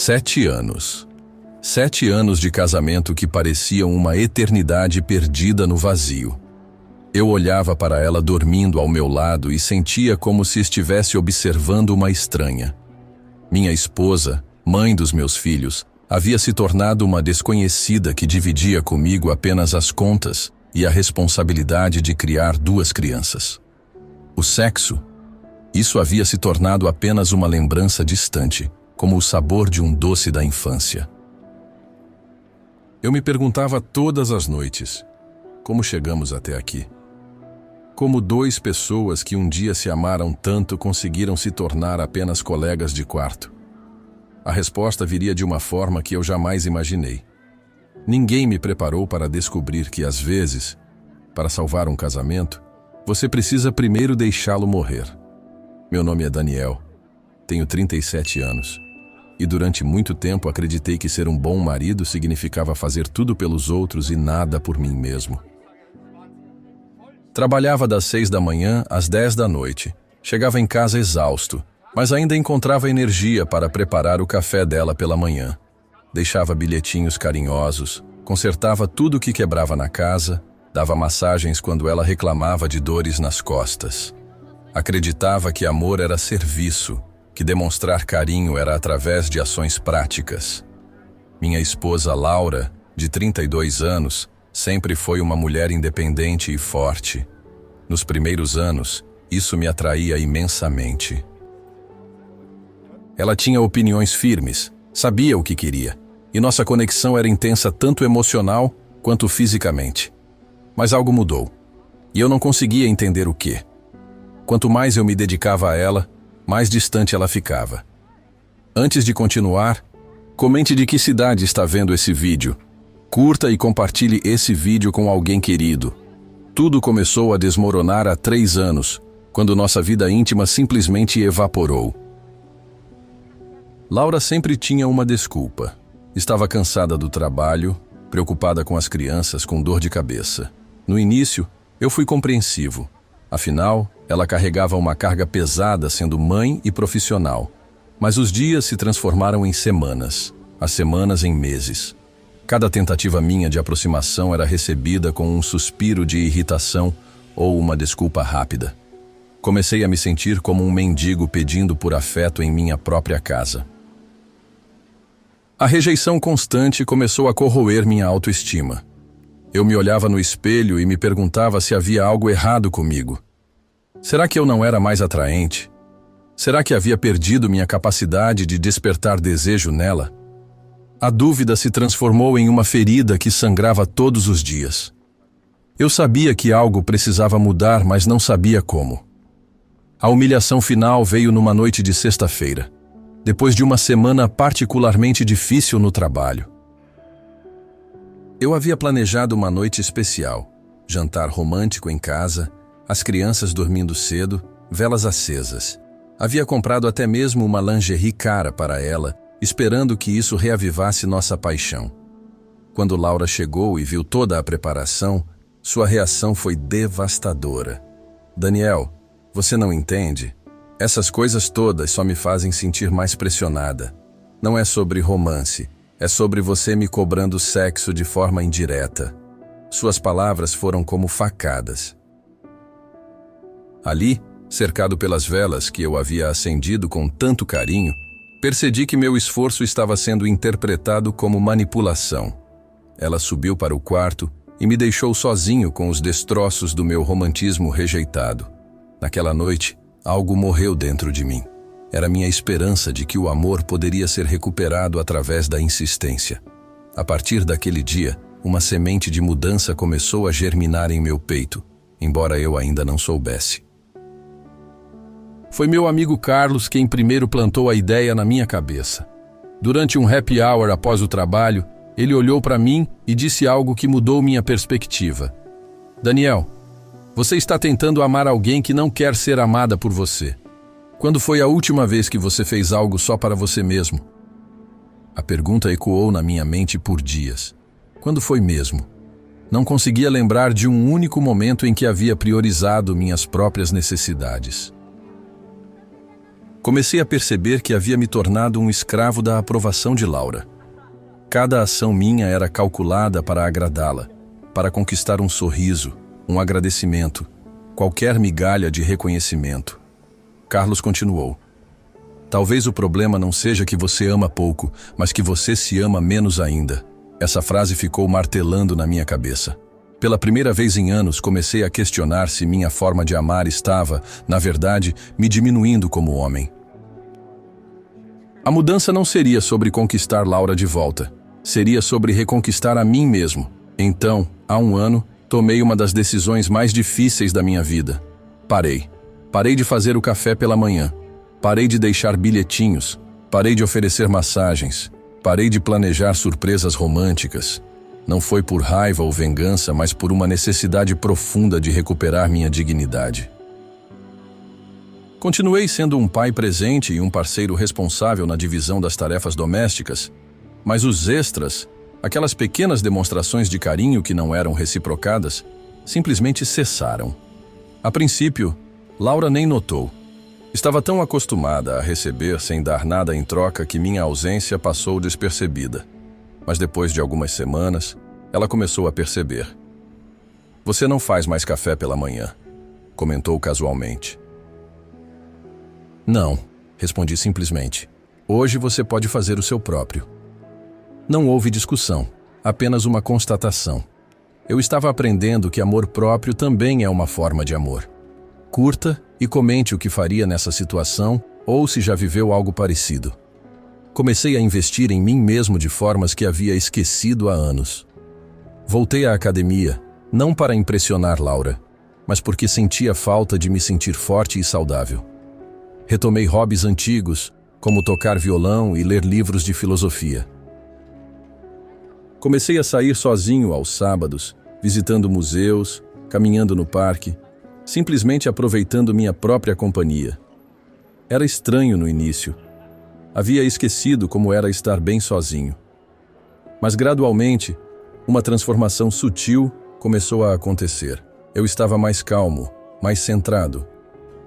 7 anos. 7 anos de casamento que pareciam uma eternidade perdida no vazio. Eu olhava para ela dormindo ao meu lado e sentia como se estivesse observando uma estranha. Minha esposa, mãe dos meus filhos, havia se tornado uma desconhecida que dividia comigo apenas as contas e a responsabilidade de criar 2 crianças. O sexo, isso havia se tornado apenas uma lembrança distante, como o sabor de um doce da infância. Eu me perguntava todas as noites, como chegamos até aqui? Como 2 pessoas que um dia se amaram tanto conseguiram se tornar apenas colegas de quarto? A resposta viria de uma forma que eu jamais imaginei. Ninguém me preparou para descobrir que, às vezes, para salvar um casamento, você precisa primeiro deixá-lo morrer. Meu nome é Daniel, tenho 37 anos, e durante muito tempo acreditei que ser um bom marido significava fazer tudo pelos outros e nada por mim mesmo. Trabalhava das 6 da manhã às 10 da noite. Chegava em casa exausto, mas ainda encontrava energia para preparar o café dela pela manhã. Deixava bilhetinhos carinhosos, consertava tudo que quebrava na casa, dava massagens quando ela reclamava de dores nas costas. Acreditava que amor era serviço, que demonstrar carinho era através de ações práticas. Minha esposa Laura, de 32 anos, sempre foi uma mulher independente e forte. Nos primeiros anos, isso me atraía imensamente. Ela tinha opiniões firmes, sabia o que queria, e nossa conexão era intensa tanto emocional quanto fisicamente. Mas algo mudou, e eu não conseguia entender o quê. Quanto mais eu me dedicava a ela, mais distante ela ficava. Antes de continuar, comente de que cidade está vendo esse vídeo. Curta e compartilhe esse vídeo com alguém querido. Tudo começou a desmoronar há 3 anos, quando nossa vida íntima simplesmente evaporou. Laura sempre tinha uma desculpa. Estava cansada do trabalho, preocupada com as crianças, com dor de cabeça. No início, eu fui compreensivo. Afinal, ela carregava uma carga pesada sendo mãe e profissional. Mas os dias se transformaram em semanas, as semanas em meses. Cada tentativa minha de aproximação era recebida com um suspiro de irritação ou uma desculpa rápida. Comecei a me sentir como um mendigo pedindo por afeto em minha própria casa. A rejeição constante começou a corroer minha autoestima. Eu me olhava no espelho e me perguntava se havia algo errado comigo. Será que eu não era mais atraente? Será que havia perdido minha capacidade de despertar desejo nela? A dúvida se transformou em uma ferida que sangrava todos os dias. Eu sabia que algo precisava mudar, mas não sabia como. A humilhação final veio numa noite de sexta-feira, depois de uma semana particularmente difícil no trabalho. Eu havia planejado uma noite especial, jantar romântico em casa, as crianças dormindo cedo, velas acesas. Havia comprado até mesmo uma lingerie cara para ela, esperando que isso reavivasse nossa paixão. Quando Laura chegou e viu toda a preparação, sua reação foi devastadora. Daniel, você não entende? Essas coisas todas só me fazem sentir mais pressionada. Não é sobre romance, é sobre você me cobrando sexo de forma indireta. Suas palavras foram como facadas. Ali, cercado pelas velas que eu havia acendido com tanto carinho, percebi que meu esforço estava sendo interpretado como manipulação. Ela subiu para o quarto e me deixou sozinho com os destroços do meu romantismo rejeitado. Naquela noite, algo morreu dentro de mim. Era minha esperança de que o amor poderia ser recuperado através da insistência. A partir daquele dia, uma semente de mudança começou a germinar em meu peito, embora eu ainda não soubesse. Foi meu amigo Carlos quem primeiro plantou a ideia na minha cabeça. Durante um happy hour após o trabalho, ele olhou para mim e disse algo que mudou minha perspectiva. Daniel, você está tentando amar alguém que não quer ser amada por você. Quando foi a última vez que você fez algo só para você mesmo? A pergunta ecoou na minha mente por dias. Quando foi mesmo? Não conseguia lembrar de um único momento em que havia priorizado minhas próprias necessidades. Comecei a perceber que havia me tornado um escravo da aprovação de Laura. Cada ação minha era calculada para agradá-la, para conquistar um sorriso, um agradecimento, qualquer migalha de reconhecimento. Carlos continuou. Talvez o problema não seja que você ama pouco, mas que você se ama menos ainda. Essa frase ficou martelando na minha cabeça. Pela primeira vez em anos, comecei a questionar se minha forma de amar estava, na verdade, me diminuindo como homem. A mudança não seria sobre conquistar Laura de volta. Seria sobre reconquistar a mim mesmo. Então, há um ano, tomei uma das decisões mais difíceis da minha vida. Parei. Parei de fazer o café pela manhã. Parei de deixar bilhetinhos. Parei de oferecer massagens. Parei de planejar surpresas românticas. Não foi por raiva ou vingança, mas por uma necessidade profunda de recuperar minha dignidade. Continuei sendo um pai presente e um parceiro responsável na divisão das tarefas domésticas, mas os extras, aquelas pequenas demonstrações de carinho que não eram reciprocadas, simplesmente cessaram. A princípio, Laura nem notou. Estava tão acostumada a receber sem dar nada em troca que minha ausência passou despercebida. Mas depois de algumas semanas, ela começou a perceber. Você não faz mais café pela manhã, comentou casualmente. Não, respondi simplesmente. Hoje você pode fazer o seu próprio. Não houve discussão, apenas uma constatação. Eu estava aprendendo que amor próprio também é uma forma de amor. Curta e comente o que faria nessa situação ou se já viveu algo parecido. Comecei a investir em mim mesmo de formas que havia esquecido há anos. Voltei à academia, não para impressionar Laura, mas porque sentia falta de me sentir forte e saudável. Retomei hobbies antigos, como tocar violão e ler livros de filosofia. Comecei a sair sozinho aos sábados, visitando museus, caminhando no parque, simplesmente aproveitando minha própria companhia. Era estranho no início. Havia esquecido como era estar bem sozinho. Mas gradualmente, uma transformação sutil começou a acontecer. Eu estava mais calmo, mais centrado.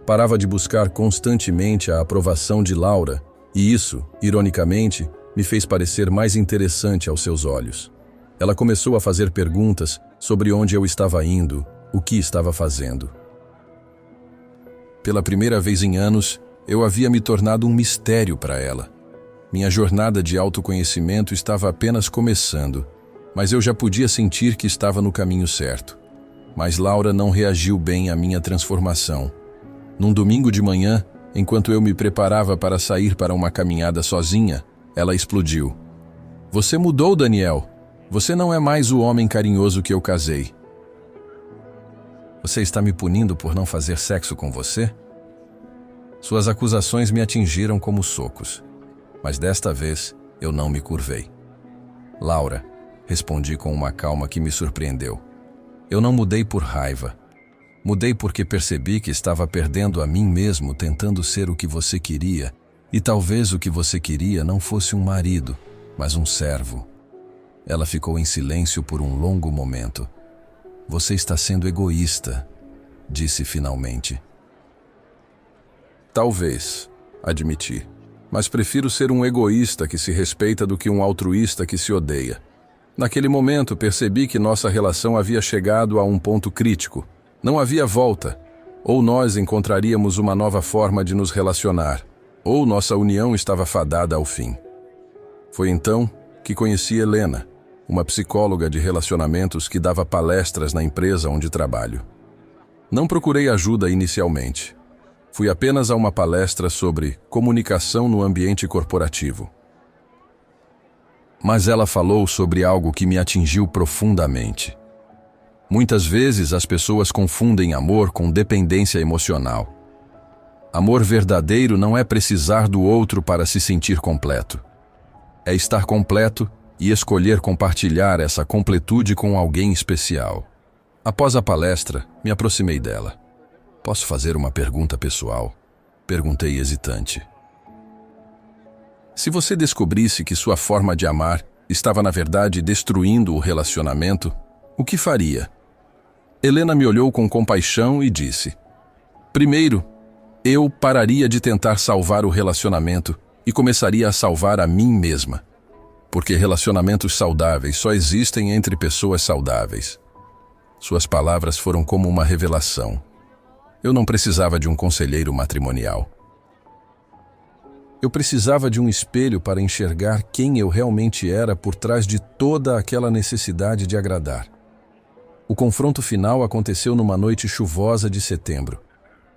Parava de buscar constantemente a aprovação de Laura, e isso, ironicamente, me fez parecer mais interessante aos seus olhos. Ela começou a fazer perguntas sobre onde eu estava indo, o que estava fazendo. Pela primeira vez em anos, eu havia me tornado um mistério para ela. Minha jornada de autoconhecimento estava apenas começando, mas eu já podia sentir que estava no caminho certo. Mas Laura não reagiu bem à minha transformação. Num domingo de manhã, enquanto eu me preparava para sair para uma caminhada sozinha, ela explodiu. Você mudou, Daniel. Você não é mais o homem carinhoso que eu casei. Você está me punindo por não fazer sexo com você? Suas acusações me atingiram como socos, mas desta vez eu não me curvei. Laura, respondi com uma calma que me surpreendeu. Eu não mudei por raiva. Mudei porque percebi que estava perdendo a mim mesmo tentando ser o que você queria, e talvez o que você queria não fosse um marido, mas um servo. Ela ficou em silêncio por um longo momento. Você está sendo egoísta, disse finalmente. Talvez, admiti, mas prefiro ser um egoísta que se respeita do que um altruísta que se odeia. Naquele momento percebi que nossa relação havia chegado a um ponto crítico. Não havia volta. Ou nós encontraríamos uma nova forma de nos relacionar, ou nossa união estava fadada ao fim. Foi então que conheci Helena, uma psicóloga de relacionamentos que dava palestras na empresa onde trabalho. Não procurei ajuda inicialmente. Fui apenas a uma palestra sobre comunicação no ambiente corporativo. Mas ela falou sobre algo que me atingiu profundamente. Muitas vezes as pessoas confundem amor com dependência emocional. Amor verdadeiro não é precisar do outro para se sentir completo. É estar completo e escolher compartilhar essa completude com alguém especial. Após a palestra, me aproximei dela. Posso fazer uma pergunta pessoal? Perguntei hesitante. Se você descobrisse que sua forma de amar estava na verdade destruindo o relacionamento, o que faria? Helena me olhou com compaixão e disse: Primeiro, Eu pararia de tentar salvar o relacionamento e começaria a salvar a mim mesma. Porque relacionamentos saudáveis só existem entre pessoas saudáveis. Suas palavras foram como uma revelação. Eu não precisava de um conselheiro matrimonial. Eu precisava de um espelho para enxergar quem eu realmente era por trás de toda aquela necessidade de agradar. O confronto final aconteceu numa noite chuvosa de setembro.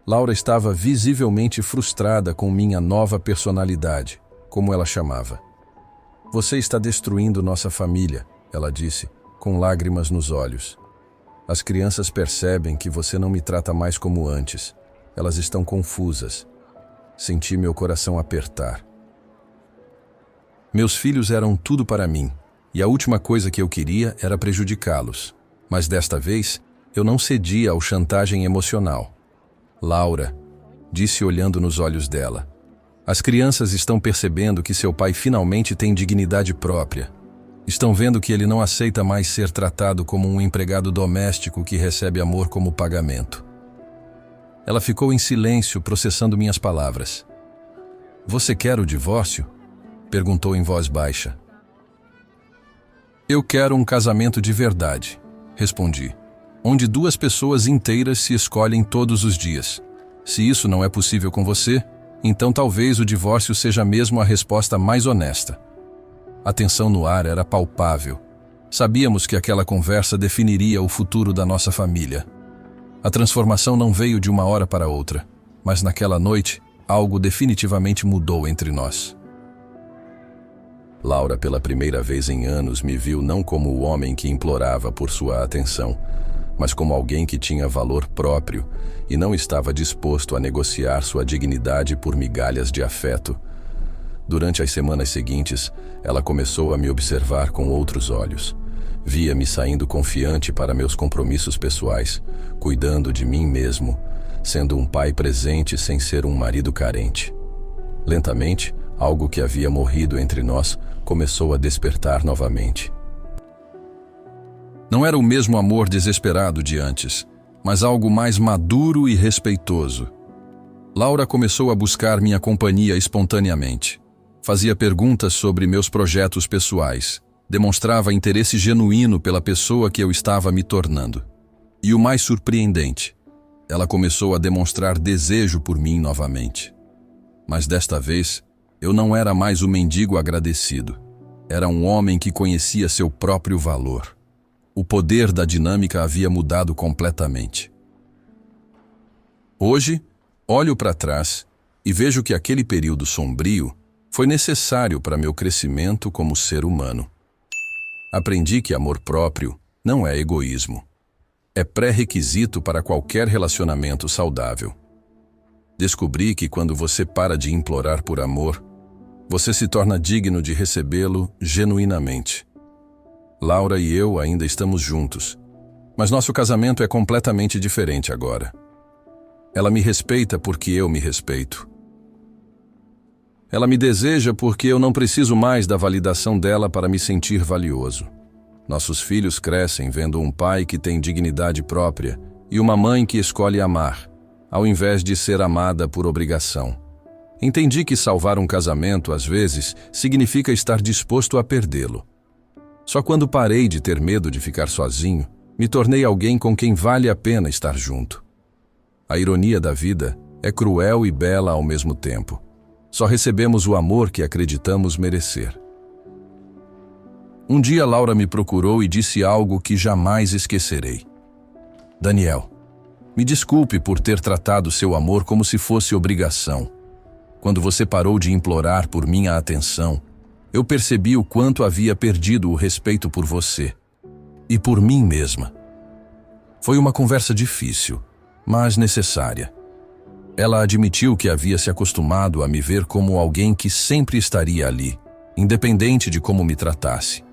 Laura estava visivelmente frustrada com minha nova personalidade, como ela chamava. "Você está destruindo nossa família", ela disse, com lágrimas nos olhos. "As crianças percebem que você não me trata mais como antes. Elas estão confusas." Senti meu coração apertar. Meus filhos eram tudo para mim, e a última coisa que eu queria era prejudicá-los. Mas desta vez, eu não cedia ao chantagem emocional. "Laura", disse olhando nos olhos dela, "as crianças estão percebendo que seu pai finalmente tem dignidade própria. Estão vendo que ele não aceita mais ser tratado como um empregado doméstico que recebe amor como pagamento." Ela ficou em silêncio, processando minhas palavras. "Você quer o divórcio?" perguntou em voz baixa. "Eu quero um casamento de verdade", respondi, "onde duas pessoas inteiras se escolhem todos os dias. Se isso não é possível com você, então talvez o divórcio seja mesmo a resposta mais honesta." A tensão no ar era palpável. Sabíamos que aquela conversa definiria o futuro da nossa família. A transformação não veio de uma hora para outra, mas naquela noite, algo definitivamente mudou entre nós. Laura, pela primeira vez em anos, me viu não como o homem que implorava por sua atenção, mas como alguém que tinha valor próprio e não estava disposto a negociar sua dignidade por migalhas de afeto. Durante as semanas seguintes, ela começou a me observar com outros olhos. Via-me saindo confiante para meus compromissos pessoais, cuidando de mim mesmo, sendo um pai presente sem ser um marido carente. Lentamente, algo que havia morrido entre nós começou a despertar novamente. Não era o mesmo amor desesperado de antes, mas algo mais maduro e respeitoso. Laura começou a buscar minha companhia espontaneamente. Fazia perguntas sobre meus projetos pessoais. Demonstrava interesse genuíno pela pessoa que eu estava me tornando. E o mais surpreendente, ela começou a demonstrar desejo por mim novamente. Mas desta vez, eu não era mais o mendigo agradecido. Era um homem que conhecia seu próprio valor. O poder da dinâmica havia mudado completamente. Hoje, olho para trás e vejo que aquele período sombrio foi necessário para meu crescimento como ser humano. Aprendi que amor próprio não é egoísmo. É pré-requisito para qualquer relacionamento saudável. Descobri que quando você para de implorar por amor, você se torna digno de recebê-lo genuinamente. Laura e eu ainda estamos juntos, mas nosso casamento é completamente diferente agora. Ela me respeita porque eu me respeito. Ela me deseja porque eu não preciso mais da validação dela para me sentir valioso. Nossos filhos crescem vendo um pai que tem dignidade própria e uma mãe que escolhe amar, ao invés de ser amada por obrigação. Entendi que salvar um casamento, às vezes, significa estar disposto a perdê-lo. Só quando parei de ter medo de ficar sozinho, me tornei alguém com quem vale a pena estar junto. A ironia da vida é cruel e bela ao mesmo tempo. Só recebemos o amor que acreditamos merecer. Um dia Laura me procurou e disse algo que jamais esquecerei. "Daniel, me desculpe por ter tratado seu amor como se fosse obrigação. Quando você parou de implorar por minha atenção, eu percebi o quanto havia perdido o respeito por você e por mim mesma." Foi uma conversa difícil, mas necessária. Ela admitiu que havia se acostumado a me ver como alguém que sempre estaria ali, independente de como me tratasse.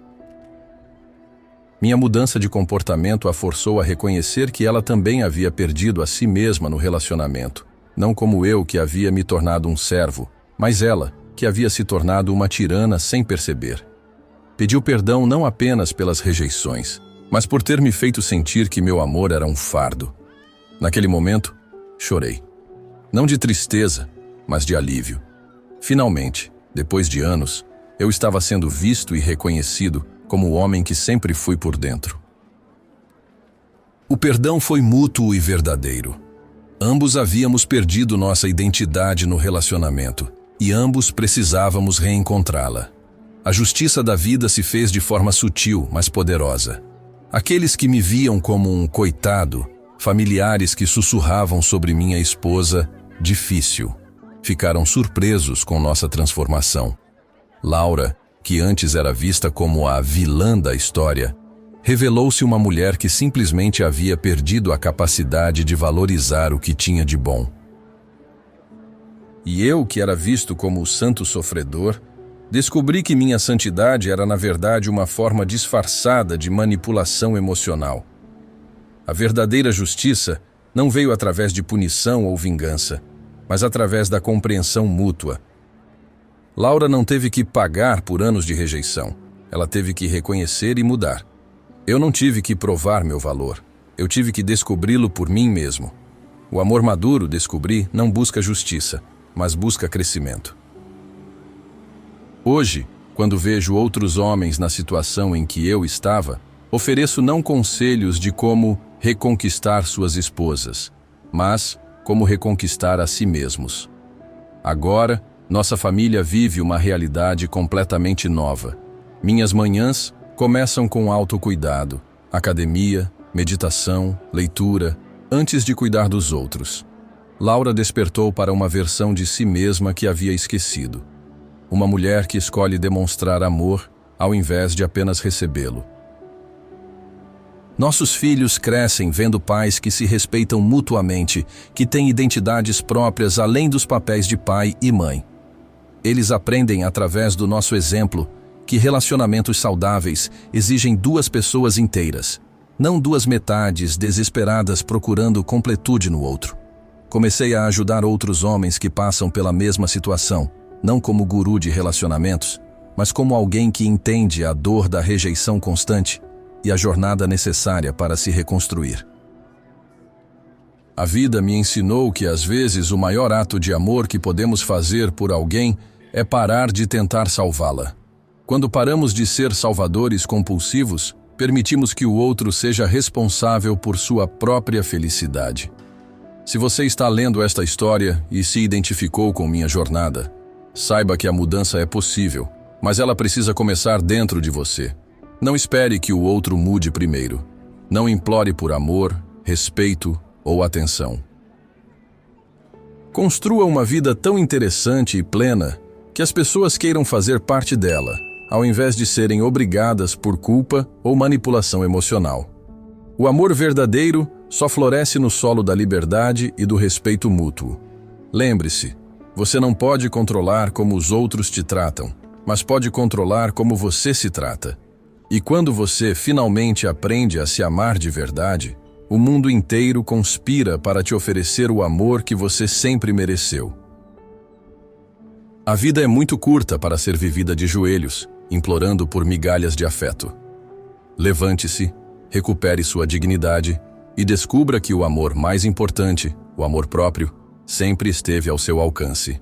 Minha mudança de comportamento a forçou a reconhecer que ela também havia perdido a si mesma no relacionamento, não como eu que havia me tornado um servo, mas ela que havia se tornado uma tirana sem perceber. Pediu perdão não apenas pelas rejeições, mas por ter me feito sentir que meu amor era um fardo. Naquele momento, chorei. Não de tristeza, mas de alívio. Finalmente, depois de anos, eu estava sendo visto e reconhecido como o homem que sempre fui por dentro. O perdão foi mútuo e verdadeiro. Ambos havíamos perdido nossa identidade no relacionamento e ambos precisávamos reencontrá-la. A justiça da vida se fez de forma sutil, mas poderosa. Aqueles que me viam como um coitado, familiares que sussurravam sobre minha esposa, difícil, ficaram surpresos com nossa transformação. Laura, que antes era vista como a vilã da história, revelou-se uma mulher que simplesmente havia perdido a capacidade de valorizar o que tinha de bom. E eu, que era visto como o santo sofredor, descobri que minha santidade era na verdade uma forma disfarçada de manipulação emocional. A verdadeira justiça não veio através de punição ou vingança, mas através da compreensão mútua. Laura não teve que pagar por anos de rejeição. Ela teve que reconhecer e mudar. Eu não tive que provar meu valor. Eu tive que descobri-lo por mim mesmo. O amor maduro, descobri, não busca justiça, mas busca crescimento. Hoje, quando vejo outros homens na situação em que eu estava, ofereço não conselhos de como reconquistar suas esposas, mas como reconquistar a si mesmos. Agora, nossa família vive uma realidade completamente nova. Minhas manhãs começam com autocuidado, academia, meditação, leitura, antes de cuidar dos outros. Laura despertou para uma versão de si mesma que havia esquecido. Uma mulher que escolhe demonstrar amor ao invés de apenas recebê-lo. Nossos filhos crescem vendo pais que se respeitam mutuamente, que têm identidades próprias além dos papéis de pai e mãe. Eles aprendem através do nosso exemplo que relacionamentos saudáveis exigem duas pessoas inteiras, não duas metades desesperadas procurando completude no outro. Comecei a ajudar outros homens que passam pela mesma situação, não como guru de relacionamentos, mas como alguém que entende a dor da rejeição constante e a jornada necessária para se reconstruir. A vida me ensinou que às vezes o maior ato de amor que podemos fazer por alguém é parar de tentar salvá-la. Quando paramos de ser salvadores compulsivos, permitimos que o outro seja responsável por sua própria felicidade. Se você está lendo esta história e se identificou com minha jornada, saiba que a mudança é possível, mas ela precisa começar dentro de você. Não espere que o outro mude primeiro. Não implore por amor, respeito ou atenção. Construa uma vida tão interessante e plena que as pessoas queiram fazer parte dela, ao invés de serem obrigadas por culpa ou manipulação emocional. O amor verdadeiro só floresce no solo da liberdade e do respeito mútuo. Lembre-se, você não pode controlar como os outros te tratam, mas pode controlar como você se trata. E quando você finalmente aprende a se amar de verdade, o mundo inteiro conspira para te oferecer o amor que você sempre mereceu. A vida é muito curta para ser vivida de joelhos, implorando por migalhas de afeto. Levante-se, recupere sua dignidade e descubra que o amor mais importante, o amor próprio, sempre esteve ao seu alcance.